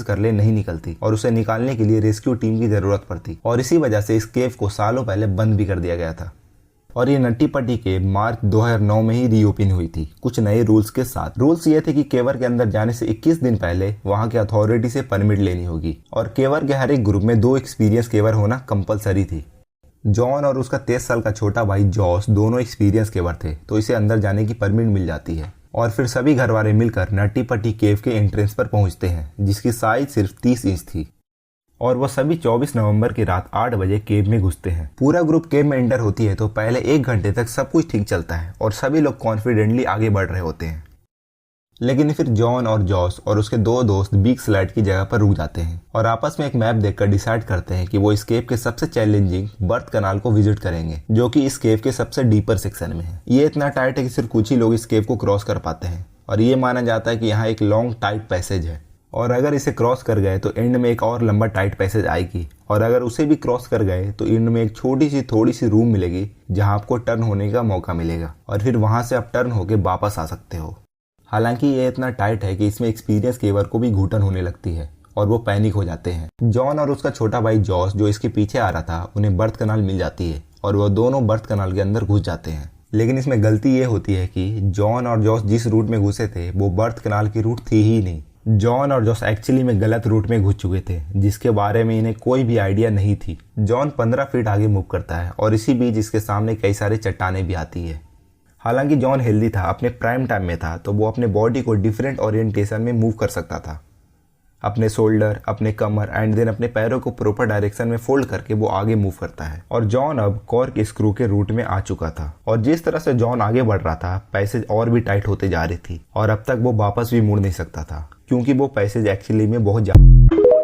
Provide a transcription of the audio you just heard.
कर ले नहीं निकलती और उसे निकालने के लिए रेस्क्यू टीम की जरूरत पड़ती और इसी वजह से इस केव को सालों पहले बंद भी कर दिया गया था। और ये नट्टी पट्टी केव मार्च 2009 में ही रीओपन हुई थी कुछ नए रूल्स के साथ। रूल्स ये थे कि केवर के अंदर जाने से 21 दिन पहले वहां के अथॉरिटी से परमिट लेनी होगी और केवर के हर एक ग्रुप में 2 एक्सपीरियंस केवर होना कंपलसरी थी। जॉन और उसका 23 साल का छोटा भाई जॉस दोनों एक्सपीरियंस केवर थे तो इसे अंदर जाने की परमिट मिल जाती है और फिर सभी घर वाले मिलकर नट्टी पट्टी केव के एंट्रेंस पर पहुंचते हैं जिसकी साइज सिर्फ 30 इंच थी और वो सभी 24 नवंबर की रात 8 बजे केव में घुसते हैं। पूरा ग्रुप केव में एंटर होती है तो पहले 1 घंटे तक सब कुछ ठीक चलता है और सभी लोग कॉन्फिडेंटली आगे बढ़ रहे होते हैं, लेकिन फिर जॉन और जॉस और उसके 2 दोस्त बिग स्लाइड की जगह पर रुक जाते हैं और आपस में एक मैप देखकर डिसाइड करते हैं कि वो इस केव के सबसे चैलेंजिंग बर्थ कनाल को विजिट करेंगे जो कि इस केव के सबसे डीपर सेक्शन में है। ये इतना टाइट है कि सिर्फ कुछ ही लोग इस केव को क्रॉस कर पाते हैं और ये माना जाता है कि यहाँ एक लॉन्ग टाइट पैसेज है और अगर इसे क्रॉस कर गए तो एंड में एक और लंबा टाइट पैसेज आएगी और अगर उसे भी क्रॉस कर गए तो एंड में एक थोड़ी सी रूम मिलेगी जहां आपको टर्न होने का मौका मिलेगा और फिर वहां से आप टर्न होके वापस आ सकते हो। हालांकि ये इतना टाइट है कि इसमें एक्सपीरियंस केवर को भी घुटन होने लगती है और वो पैनिक हो जाते हैं। जॉन और उसका छोटा भाई जॉस जो इसके पीछे आ रहा था उन्हें बर्थ कनाल मिल जाती है और वो दोनों बर्थ कनाल के अंदर घुस जाते हैं, लेकिन इसमें गलती ये होती है कि जॉन और जॉस जिस रूट में घुसे थे वो बर्थ कनाल की रूट थी ही नहीं। जॉन और जॉस एक्चुअली में गलत रूट में घुस चुके थे जिसके बारे में इन्हें कोई भी आइडिया नहीं थी। जॉन 15 फीट आगे मूव करता है और इसी बीच इसके सामने कई सारे चट्टानें भी आती है। हालांकि जॉन हेल्दी था, अपने प्राइम टाइम में था, तो वो अपने बॉडी को डिफरेंट ओरिएंटेशन में मूव कर सकता था। अपने शोल्डर, अपने कमर एंड देन अपने पैरों को प्रॉपर डायरेक्शन में फोल्ड करके वो आगे मूव करता है और जॉन अब कॉर्क स्क्रू के रूट में आ चुका था और जिस तरह से जॉन आगे बढ़ रहा था पैसेज और भी टाइट होते जा रही थी और अब तक वो वापस भी मुड़ नहीं सकता था क्योंकि वो पैसेज एक्चुअली में बहुत ज्यादा